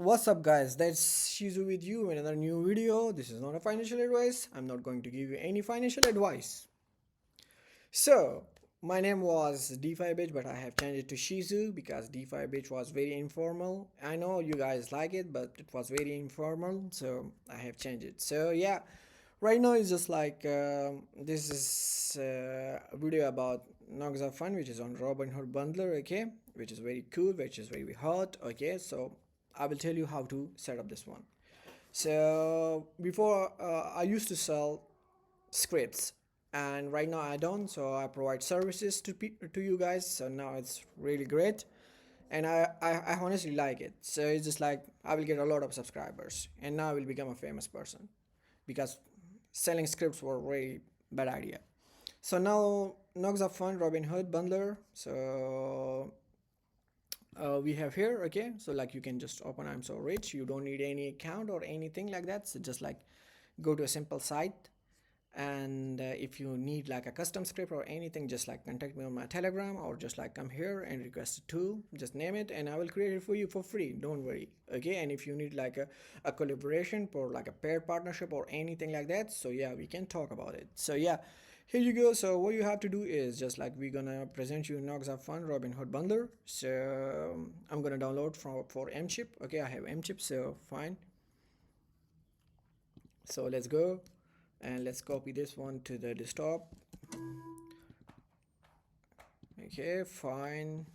What's up guys, that's Shizu with you in another new video. This is not a financial advice. I'm not going to give you any financial advice. So my name was DeFi Bitch, but I have changed it to Shizu because DeFi Bitch was very informal. I know you guys like it, but it was very informal, so I have changed it. So yeah, right now it's just like this is a video about NOXA Fun, which is on Robinhood Bundler, okay, which is very cool, which is very hot, okay. So I will tell you how to set up this one. So before I used to sell scripts, and right now I don't. So I provide services to you guys. So now it's really great, and I honestly like it. So it's just like I will get a lot of subscribers, and now I will become a famous person because selling scripts were a very bad idea. So now NOXA Fun Robinhood Bundler. So we have here, okay, so like you can just open I'm so rich. You don't need any account or anything like that. So just like go to a simple site, and if you need like a custom script or anything, just like contact me on my Telegram, or just like come here and request a tool, just name it and I will create it for you for free, don't worry, okay. And if you need like a collaboration for like a pair partnership or anything like that, so yeah, we can talk about it. So yeah, here you go. So what you have to do is just like we're gonna present you NOXA Fun Robinhood Bundler. So I'm gonna download for Mchip, okay. I have Mchip, so fine. So let's go and let's copy this one to the desktop. Okay, fine.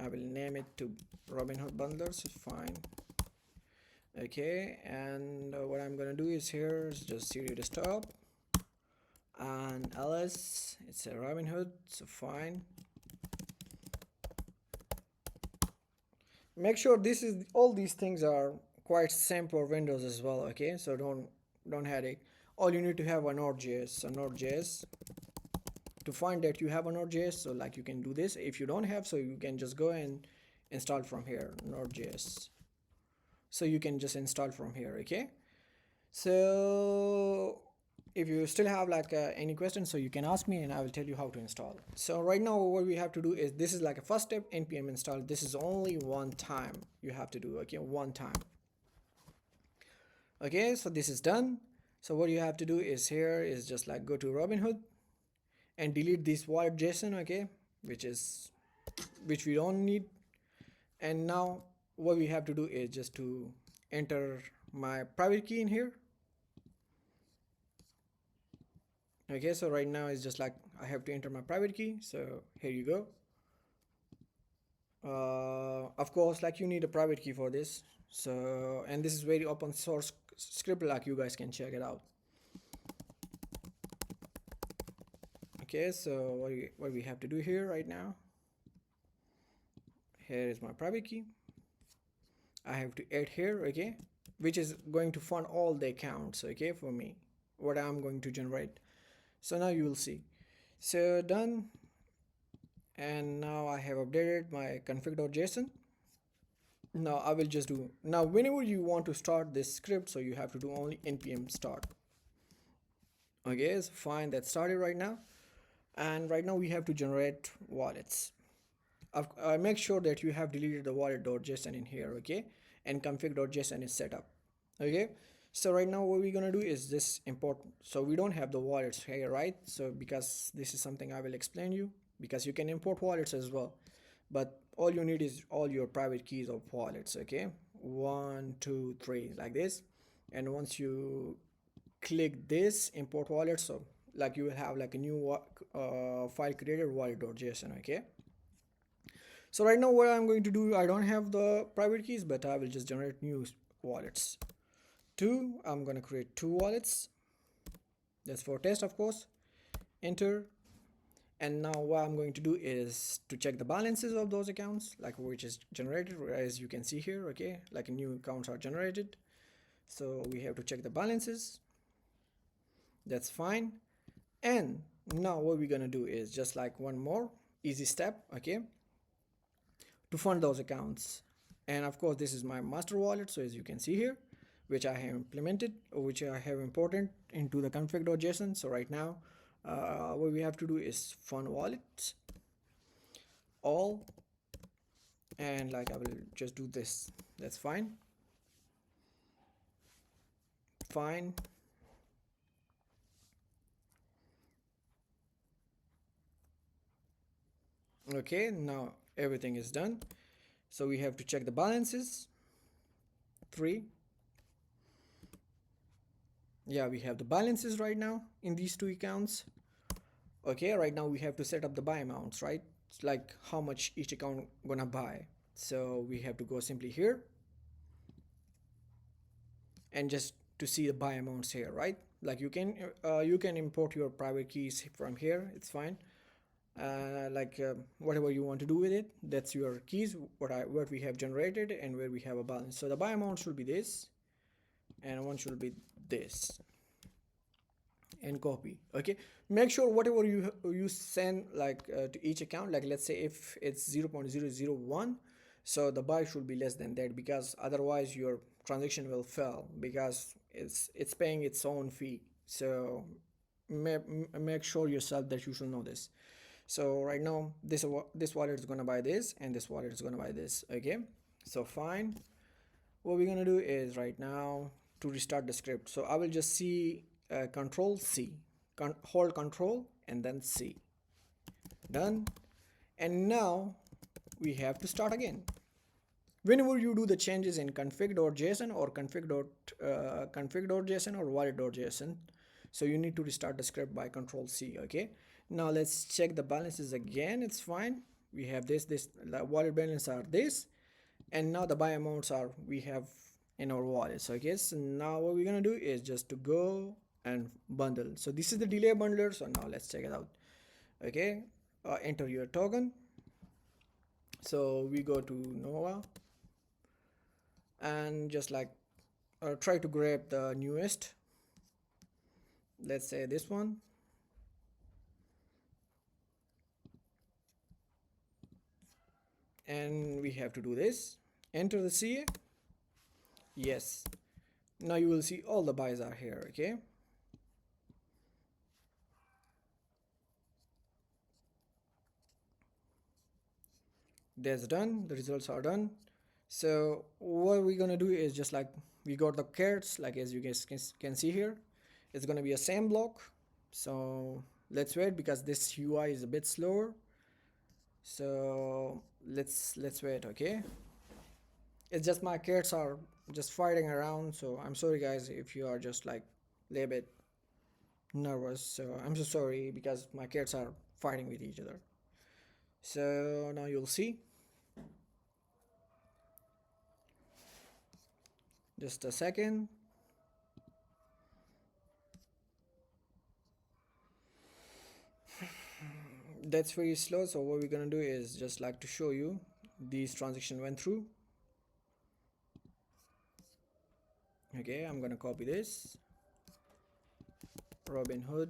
I will name it to Robinhood Bundlers, fine. Okay, and what I'm gonna do is here is just cd desktop and ls, it's a Robinhood, so fine. Make sure this is all these things are quite same for Windows as well, okay. So don't headache. All you need to have a Node.js. So Node.js, to find that you have a Node.js, so like you can do this. If you don't have, so you can just go and install from here Node.js. So you can just install from here, okay. So if you still have like any questions, so you can ask me and I will tell you how to install. So right now what we have to do is, this is like a first step, npm install. This is only one time you have to do, okay, one time. Okay, so this is done. So what you have to do is here is just like go to Robinhood and delete this wallet JSON, okay, which we don't need. And now what we have to do is just to enter my private key in here. Okay, so right now it's just like I have to enter my private key. So here you go. Of course, like you need a private key for this. So, and this is very open source script, like you guys can check it out. Okay, so what we have to do here right now, here is my private key. I have to add here, okay, which is going to fund all the accounts, okay, for me, what I'm going to generate. So now you will see. So done. And now I have updated my config.json. Now I will just do, now whenever you want to start this script, so you have to do only npm start. Okay, so fine, that started right now. And right now we have to generate wallets. Make sure that you have deleted the wallet.json in here, okay, and config.json is set up, okay. So right now what we're gonna do is this import. So we don't have the wallets here, right? So because this is something I will explain you, because you can import wallets as well, but all you need is all your private keys of wallets, okay, 1 2 3 like this. And once you click this import wallet, so like you will have like a new file created, wallet.json, okay. So right now what I'm going to do, I don't have the private keys, but I will just generate new wallets. I'm gonna create 2 wallets. That's for test, of course. Enter. And now what I'm going to do is to check the balances of those accounts, like which is generated, as you can see here, okay, like new accounts are generated. So we have to check the balances. That's fine. And now what we're gonna do is just like one more easy step, okay, to fund those accounts. And of course this is my master wallet, so as you can see here, which I have implemented, or which I have imported into the config.json. So right now what we have to do is fun wallet all, and like I will just do this. That's fine. Fine. Okay, now everything is done. So we have to check the balances. 3. Yeah, we have the balances right now in these two accounts. Okay, right now we have to set up the buy amounts, right? It's like how much each account gonna buy. So we have to go simply here and just to see the buy amounts here, right? Like you can import your private keys from here. It's fine. Whatever you want to do with it, that's your keys. What we have generated and where we have a balance. So the buy amount should be this, and one should be this, and copy. Okay, make sure whatever you send to each account, like let's say if it's 0.001, so the buy should be less than that, because otherwise your transaction will fail because it's paying its own fee. So make sure yourself that you should know this. So right now this wallet is gonna buy this and this wallet is gonna buy this. Okay, so fine. What we're gonna do is right now to restart the script, so I will just see control C, hold control and then C. Done. And now we have to start again. Whenever you do the changes in config.json or config.json or wallet.json, so you need to restart the script by control C. Okay, now let's check the balances again. It's fine. We have this the wallet balance are this, and now the buy amounts are we have in our wallet. So I guess now what we're gonna do is just to go and bundle. So this is the delay bundler. So now let's check it out. Okay, enter your token. So we go to Nova and just try to grab the newest, let's say this one, and we have to do this, enter the CA. Yes, now you will see all the buys are here. Okay, that's done, the results are done. So what we're gonna do is just we got the cards, like as you guys can see here, it's gonna be a same block. So let's wait because this UI is a bit slower. So let's wait. Okay, it's just my cats are just fighting around, so I'm sorry guys if you are just a little bit nervous. So I'm so sorry because my cats are fighting with each other. So now you'll see. Just a second. That's very slow, so what we're gonna do is just to show you these transaction went through. Okay, I'm gonna copy this. Robinhood.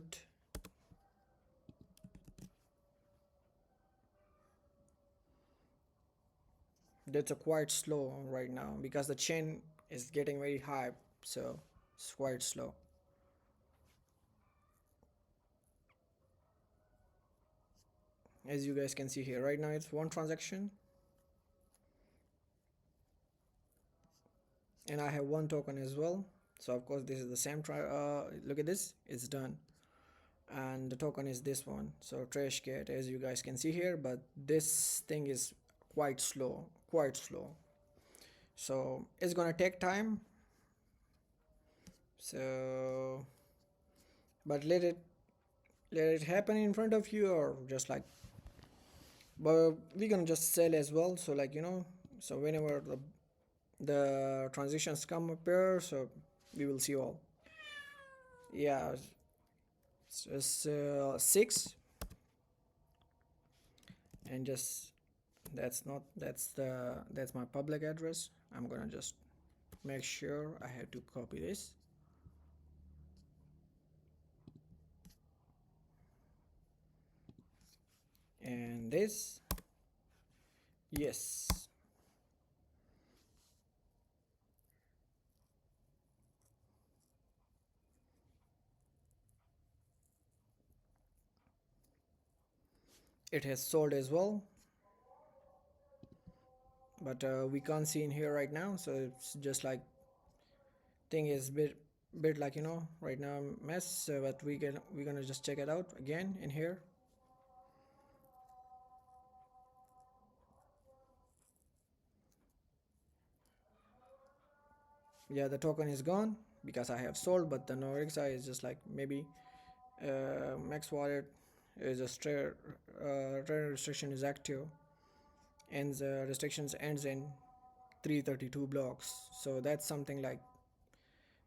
That's a quite slow right now because the chain is getting very high, so it's quite slow. As you guys can see here, right now it's one transaction, and I have one token as well. So of course this is the same look at this, it's done, and the token is this one, so trash cat, as you guys can see here, but this thing is quite slow, so it's gonna take time. So but let it happen in front of you, or just but we're gonna just sell as well. So so whenever the transitions come up here, so we will see all. Yeah, it's just 6, and just that's my public address. I'm gonna just make sure I have to copy this, and this. Yes, it has sold as well. but we can't see in here right now, so it's just like thing is bit like right now mess, but we're gonna just check it out again in here. Yeah, the token is gone because I have sold, but the NOXA is just like maybe max wallet is a trade restriction is active, and the restrictions ends in 332 blocks. So that's something like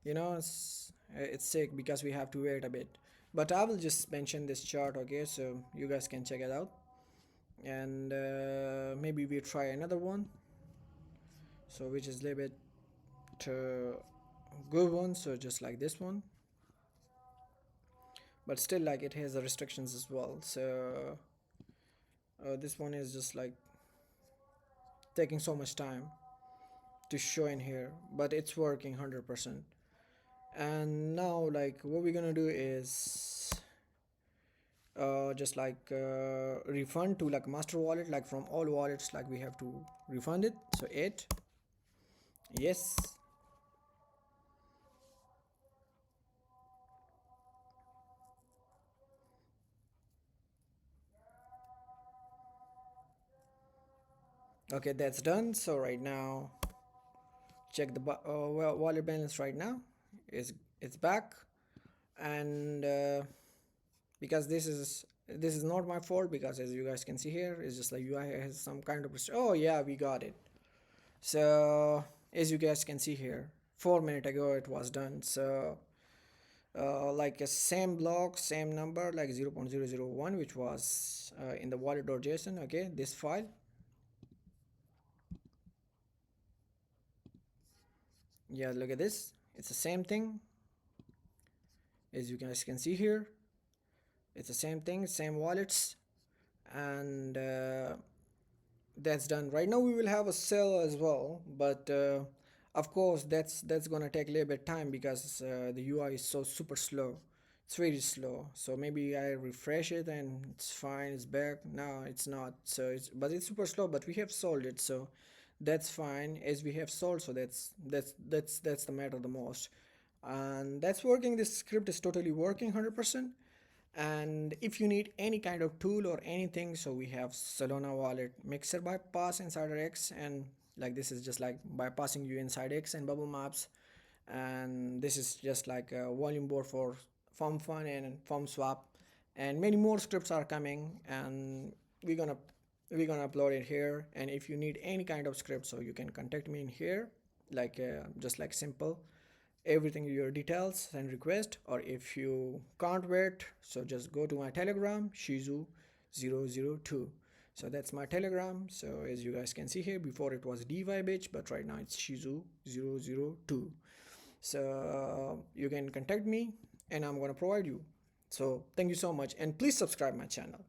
it's sick because we have to wait a bit. But I will just mention this chart, okay, so you guys can check it out, and maybe we try another one, so which is a little bit good one, so just like this one, but still like it has the restrictions as well. So this one is just like taking so much time to show in here, but it's working 100%. And now like what we're gonna do is just like refund to like master wallet, like from all wallets, like we have to refund it. So it yes. Okay, that's done. So right now check the wallet balance right now is it's back. And because this is not my fault, because as you guys can see here, it's just like UI has some kind of oh yeah, we got it. So as you guys can see here, 4 minutes ago it was done. So like a same block, same number, like 0.001, which was in the wallet.json. Okay, this file. Yeah, look at this, it's the same thing as you guys can see here. It's the same thing, same wallets, and that's done. Right now we will have a sell as well, but of course that's gonna take a little bit time because the UI is so super slow. It's very slow. So maybe I refresh it and it's fine, it's back. No, it's not. So it's super slow, but we have solved it, so that's fine. As we have solved, so that's the matter the most. And that's working. This script is totally working 100%. And if you need any kind of tool or anything, so we have Solana wallet mixer bypass inside X, and like this is just like bypassing you inside X and bubble maps. And this is just like a volume board for fun and form swap, and many more scripts are coming, and we're gonna upload it here. And if you need any kind of script, so you can contact me in here, like just like simple everything, your details and request. Or if you can't wait, so just go to my telegram, shizu002. So that's my telegram. So as you guys can see here, before it was dybitch, but right now it's shizu002. So you can contact me and I'm gonna provide you. So thank you so much, and please subscribe my channel.